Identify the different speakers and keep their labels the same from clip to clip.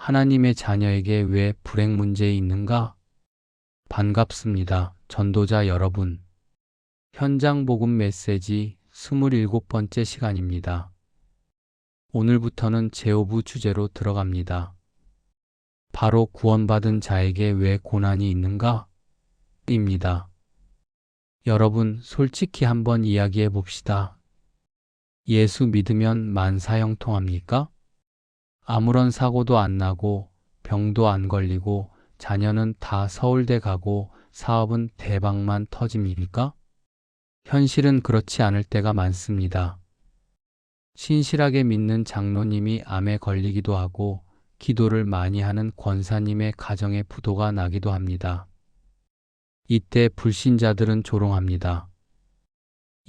Speaker 1: 하나님의 자녀에게 왜 불행 문제 있는가? 반갑습니다. 전도자 여러분. 현장 복음 메시지 27번째 시간입니다. 오늘부터는 제오부 주제로 들어갑니다. 바로 구원받은 자에게 왜 고난이 있는가? 입니다. 여러분, 솔직히 한번 이야기해 봅시다. 예수 믿으면 만사형통합니까? 아무런 사고도 안 나고 병도 안 걸리고 자녀는 다 서울대 가고 사업은 대박만 터집니까? 현실은 그렇지 않을 때가 많습니다. 신실하게 믿는 장로님이 암에 걸리기도 하고 기도를 많이 하는 권사님의 가정에 부도가 나기도 합니다. 이때 불신자들은 조롱합니다.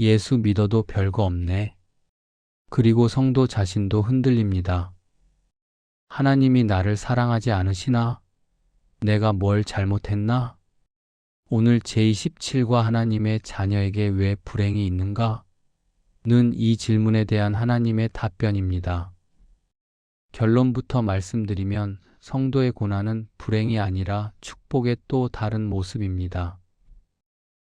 Speaker 1: 예수 믿어도 별거 없네. 그리고 성도 자신도 흔들립니다. 하나님이 나를 사랑하지 않으시나? 내가 뭘 잘못했나? 오늘 제27과 하나님의 자녀에게 왜 불행이 있는가? 는 이 질문에 대한 하나님의 답변입니다. 결론부터 말씀드리면 성도의 고난은 불행이 아니라 축복의 또 다른 모습입니다.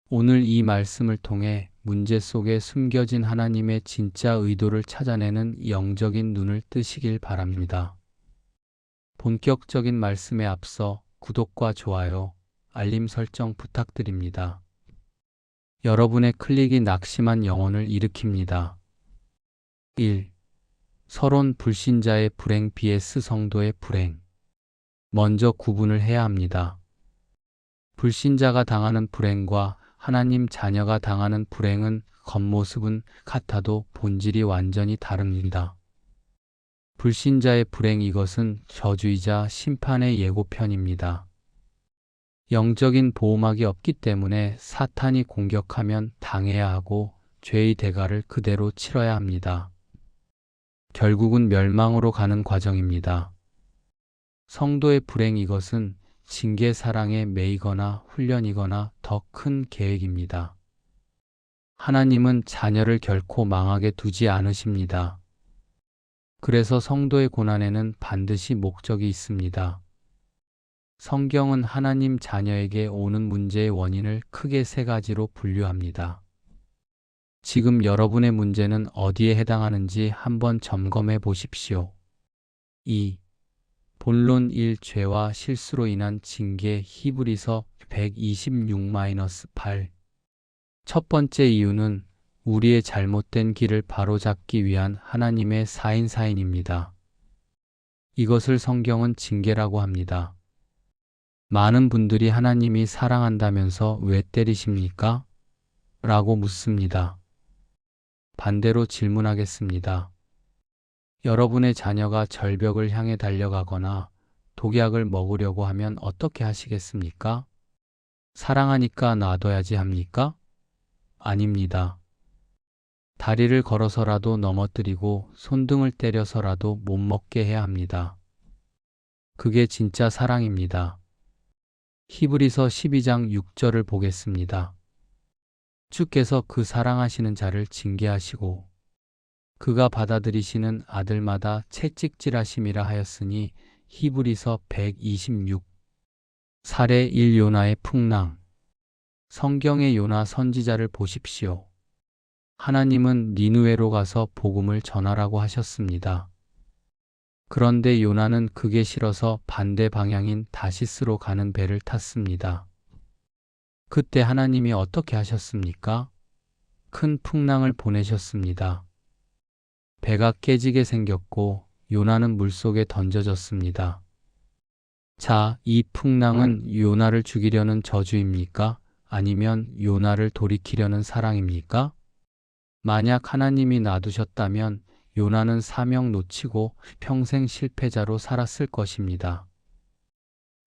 Speaker 1: 오늘 이 말씀을 통해 문제 속에 숨겨진 하나님의 진짜 의도를 찾아내는 영적인 눈을 뜨시길 바랍니다. 본격적인 말씀에 앞서 구독과 좋아요, 알림 설정 부탁드립니다. 여러분의 클릭이 낙심한 영혼을 일으킵니다. 1. 서론 불신자의 불행 vs 성도의 불행. 먼저 구분을 해야 합니다. 불신자가 당하는 불행과 하나님 자녀가 당하는 불행은 겉모습은 같아도 본질이 완전히 다릅니다. 불신자의 불행, 이것은 저주이자 심판의 예고편입니다. 영적인 보호막이 없기 때문에 사탄이 공격하면 당해야 하고 죄의 대가를 그대로 치러야 합니다. 결국은 멸망으로 가는 과정입니다. 성도의 불행, 이것은 징계 사랑에 매이거나 훈련이거나 더 큰 계획입니다. 하나님은 자녀를 결코 망하게 두지 않으십니다. 그래서 성도의 고난에는 반드시 목적이 있습니다. 성경은 하나님 자녀에게 오는 문제의 원인을 크게 세 가지로 분류합니다. 지금 여러분의 문제는 어디에 해당하는지 한번 점검해 보십시오. 2. 본론 1. 죄와 실수로 인한 징계. 히브리서 126-8. 첫 번째 이유는 우리의 잘못된 길을 바로잡기 위한 하나님의 사인사인입니다. 이것을 성경은 징계라고 합니다. 많은 분들이 하나님이 사랑한다면서 왜 때리십니까? 라고 묻습니다. 반대로 질문하겠습니다. 여러분의 자녀가 절벽을 향해 달려가거나 독약을 먹으려고 하면 어떻게 하시겠습니까? 사랑하니까 놔둬야지 합니까? 아닙니다. 다리를 걸어서라도 넘어뜨리고 손등을 때려서라도 못 먹게 해야 합니다. 그게 진짜 사랑입니다. 히브리서 12장 6절을 보겠습니다. 주께서 그 사랑하시는 자를 징계하시고 그가 받아들이시는 아들마다 채찍질하심이라 하였으니. 히브리서 126. 사례 1. 요나의 풍랑. 성경의 요나 선지자를 보십시오. 하나님은 니느웨로 가서 복음을 전하라고 하셨습니다. 그런데 요나는 그게 싫어서 반대 방향인 다시스로 가는 배를 탔습니다. 그때 하나님이 어떻게 하셨습니까? 큰 풍랑을 보내셨습니다. 배가 깨지게 생겼고 요나는 물속에 던져졌습니다. 자, 이 풍랑은 요나를 죽이려는 저주입니까? 아니면 요나를 돌이키려는 사랑입니까? 만약 하나님이 놔두셨다면 요나는 사명 놓치고 평생 실패자로 살았을 것입니다.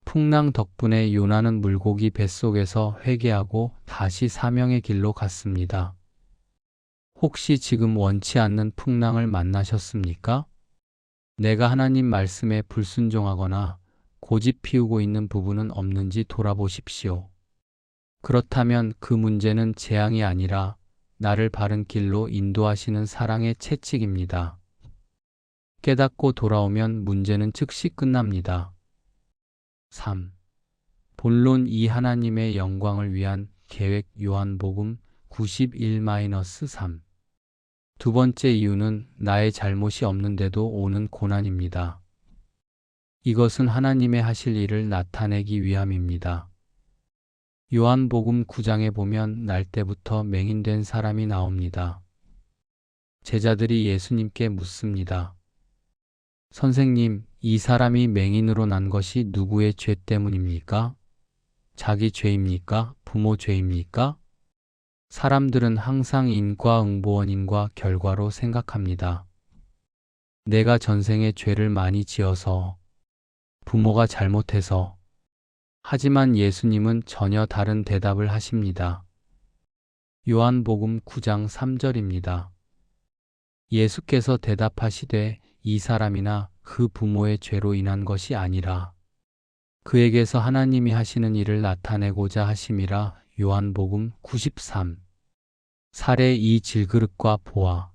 Speaker 1: 풍랑 덕분에 요나는 물고기 뱃속에서 회개하고 다시 사명의 길로 갔습니다. 혹시 지금 원치 않는 풍랑을 만나셨습니까? 내가 하나님 말씀에 불순종하거나 고집 피우고 있는 부분은 없는지 돌아보십시오. 그렇다면 그 문제는 재앙이 아니라 나를 바른 길로 인도하시는 사랑의 채찍입니다. 깨닫고 돌아오면 문제는 즉시 끝납니다. 3. 본론 이 하나님의 영광을 위한 계획 요한복음 91-3. 두 번째 이유는 나의 잘못이 없는데도 오는 고난입니다. 이것은 하나님의 하실 일을 나타내기 위함입니다. 요한복음 9장에 보면 날 때부터 맹인된 사람이 나옵니다. 제자들이 예수님께 묻습니다. 선생님, 이 사람이 맹인으로 난 것이 누구의 죄 때문입니까? 자기 죄입니까? 부모 죄입니까? 사람들은 항상 인과응보원인과 결과로 생각합니다. 내가 전생에 죄를 많이 지어서, 부모가 잘못해서. 하지만 예수님은 전혀 다른 대답을 하십니다. 요한복음 9장 3절입니다. 예수께서 대답하시되 이 사람이나 그 부모의 죄로 인한 것이 아니라 그에게서 하나님이 하시는 일을 나타내고자 하심이라. 요한복음 93. 사례 이 질그릇과 보아.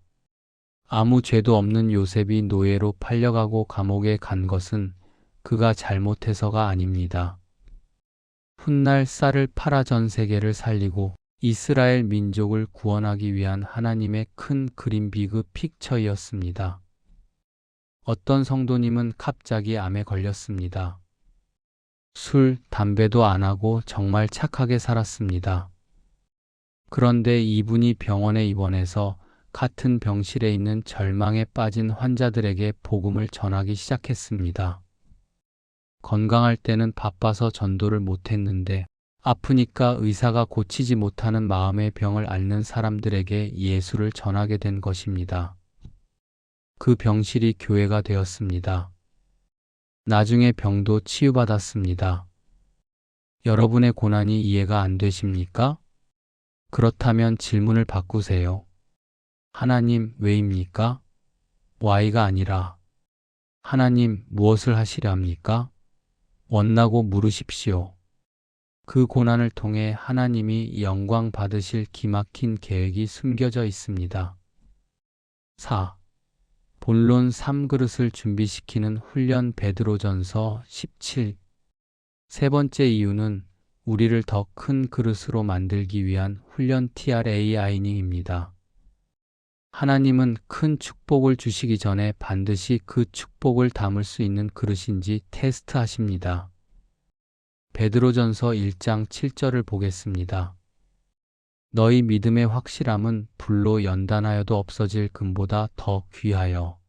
Speaker 1: 아무 죄도 없는 요셉이 노예로 팔려가고 감옥에 간 것은 그가 잘못해서가 아닙니다. 훗날 쌀을 팔아 전 세계를 살리고 이스라엘 민족을 구원하기 위한 하나님의 큰 그림 비그 픽처이었습니다. 어떤 성도님은 갑자기 암에 걸렸습니다. 술, 담배도 안 하고 정말 착하게 살았습니다. 그런데 이분이 병원에 입원해서 같은 병실에 있는 절망에 빠진 환자들에게 복음을 전하기 시작했습니다. 건강할 때는 바빠서 전도를 못했는데 아프니까 의사가 고치지 못하는 마음의 병을 앓는 사람들에게 예수를 전하게 된 것입니다. 그 병실이 교회가 되었습니다. 나중에 병도 치유받았습니다. 여러분의 고난이 이해가 안 되십니까? 그렇다면 질문을 바꾸세요. 하나님 왜입니까? why가 아니라 하나님 무엇을 하시려 합니까? 원나고 물으십시오. 그 고난을 통해 하나님이 영광 받으실 기막힌 계획이 숨겨져 있습니다. 4. 본론 3그릇을 준비시키는 훈련 베드로전서 17. 세 번째 이유는 우리를 더 큰 그릇으로 만들기 위한 훈련 트레이닝입니다. 하나님은 큰 축복을 주시기 전에 반드시 그 축복을 담을 수 있는 그릇인지 테스트하십니다. 베드로전서 1장 7절을 보겠습니다. 너희 믿음의 확실함은 불로 연단하여도 없어질 금보다 더 귀하여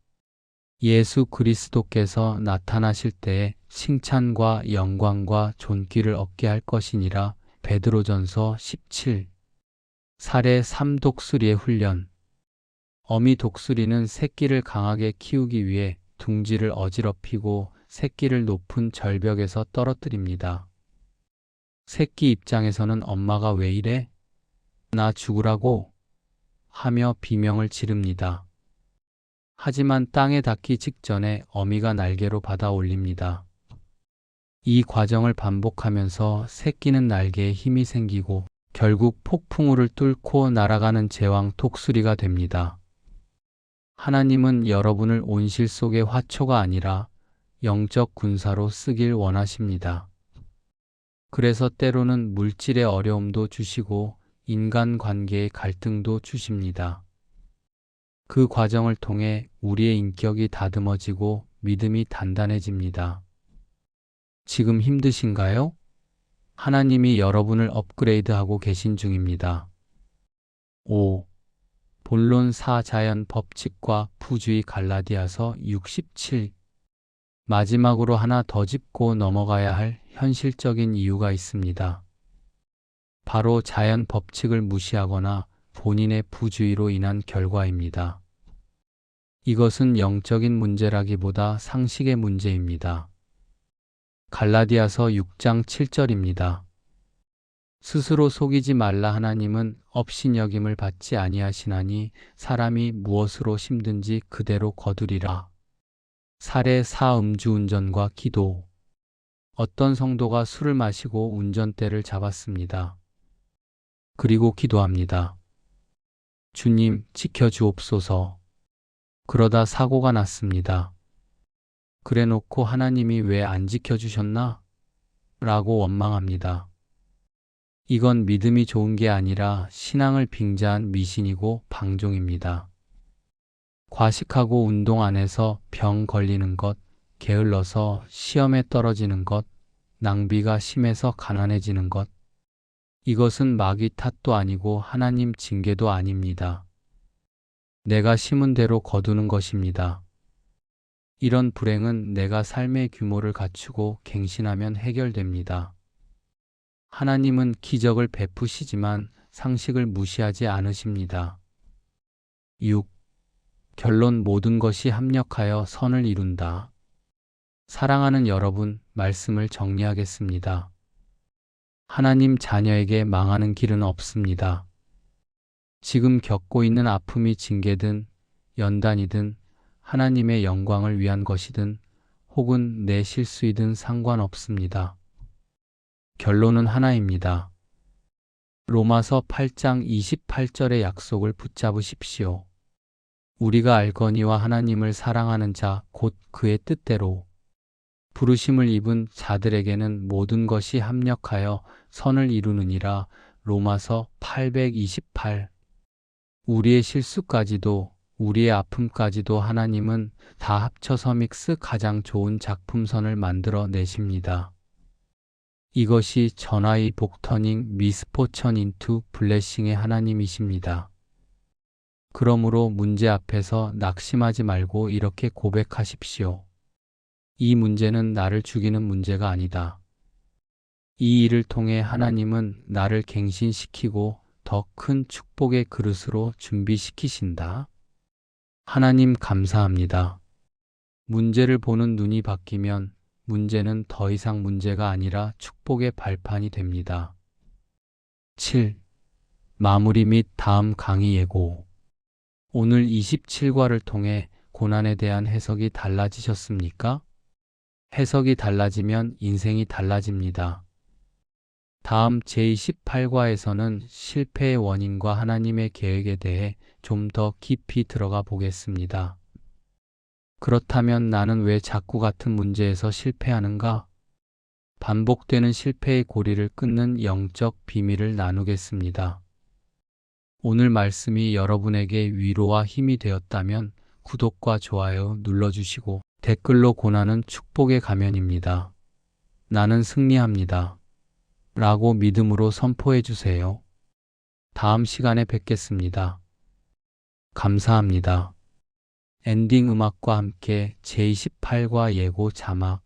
Speaker 1: 예수 그리스도께서 나타나실 때에 칭찬과 영광과 존귀를 얻게 할 것이니라. 베드로전서 17. 사례 3독수리의 훈련. 어미 독수리는 새끼를 강하게 키우기 위해 둥지를 어지럽히고 새끼를 높은 절벽에서 떨어뜨립니다. 새끼 입장에서는 엄마가 왜 이래? 나 죽으라고? 하며 비명을 지릅니다. 하지만 땅에 닿기 직전에 어미가 날개로 받아 올립니다. 이 과정을 반복하면서 새끼는 날개에 힘이 생기고 결국 폭풍우를 뚫고 날아가는 제왕 독수리가 됩니다. 하나님은 여러분을 온실 속의 화초가 아니라 영적 군사로 쓰길 원하십니다. 그래서 때로는 물질의 어려움도 주시고 인간관계의 갈등도 주십니다. 그 과정을 통해 우리의 인격이 다듬어지고 믿음이 단단해집니다. 지금 힘드신가요? 하나님이 여러분을 업그레이드하고 계신 중입니다. 5. 본론 4 자연 법칙과 부주의 갈라디아서 67. 마지막으로 하나 더 짚고 넘어가야 할 현실적인 이유가 있습니다. 바로 자연 법칙을 무시하거나 본인의 부주의로 인한 결과입니다. 이것은 영적인 문제라기보다 상식의 문제입니다. 갈라디아서 6장 7절입니다. 스스로 속이지 말라. 하나님은 업신여김을 받지 아니하시나니 사람이 무엇으로 힘든지 그대로 거두리라. 사례 4 음주운전과 기도. 어떤 성도가 술을 마시고 운전대를 잡았습니다. 그리고 기도합니다. 주님, 지켜주옵소서. 그러다 사고가 났습니다. 그래 놓고 하나님이 왜 안 지켜주셨나? 라고 원망합니다. 이건 믿음이 좋은 게 아니라 신앙을 빙자한 미신이고 방종입니다. 과식하고 운동 안 해서 병 걸리는 것, 게을러서 시험에 떨어지는 것, 낭비가 심해서 가난해지는 것. 이것은 마귀 탓도 아니고 하나님 징계도 아닙니다. 내가 심은 대로 거두는 것입니다. 이런 불행은 내가 삶의 규모를 갖추고 갱신하면 해결됩니다. 하나님은 기적을 베푸시지만 상식을 무시하지 않으십니다. 6. 결론 모든 것이 합력하여 선을 이룬다. 사랑하는 여러분, 말씀을 정리하겠습니다. 하나님 자녀에게 망하는 길은 없습니다. 지금 겪고 있는 아픔이 징계든 연단이든 하나님의 영광을 위한 것이든 혹은 내 실수이든 상관없습니다. 결론은 하나입니다. 로마서 8장 28절의 약속을 붙잡으십시오. 우리가 알거니와 하나님을 사랑하는 자 곧 그의 뜻대로 부르심을 입은 자들에게는 모든 것이 합력하여 선을 이루느니라. 로마서 8:28. 우리의 실수까지도 우리의 아픔까지도 하나님은 다 합쳐서 믹스 가장 좋은 작품선을 만들어 내십니다. 이것이 전하의 복터닝 미스포천 인투 블레싱의 하나님이십니다. 그러므로 문제 앞에서 낙심하지 말고 이렇게 고백하십시오. 이 문제는 나를 죽이는 문제가 아니다. 이 일을 통해 하나님은 나를 갱신시키고 더 큰 축복의 그릇으로 준비시키신다. 하나님 감사합니다. 문제를 보는 눈이 바뀌면 문제는 더 이상 문제가 아니라 축복의 발판이 됩니다. 7. 마무리 및 다음 강의 예고. 오늘 27과를 통해 고난에 대한 해석이 달라지셨습니까? 해석이 달라지면 인생이 달라집니다. 다음 제28과에서는 실패의 원인과 하나님의 계획에 대해 좀 더 깊이 들어가 보겠습니다. 그렇다면 나는 왜 자꾸 같은 문제에서 실패하는가? 반복되는 실패의 고리를 끊는 영적 비밀을 나누겠습니다. 오늘 말씀이 여러분에게 위로와 힘이 되었다면 구독과 좋아요 눌러주시고 댓글로 고난은 축복의 가면입니다. 나는 승리합니다. 라고 믿음으로 선포해 주세요. 다음 시간에 뵙겠습니다. 감사합니다. 엔딩 음악과 함께 제28과 예고 자막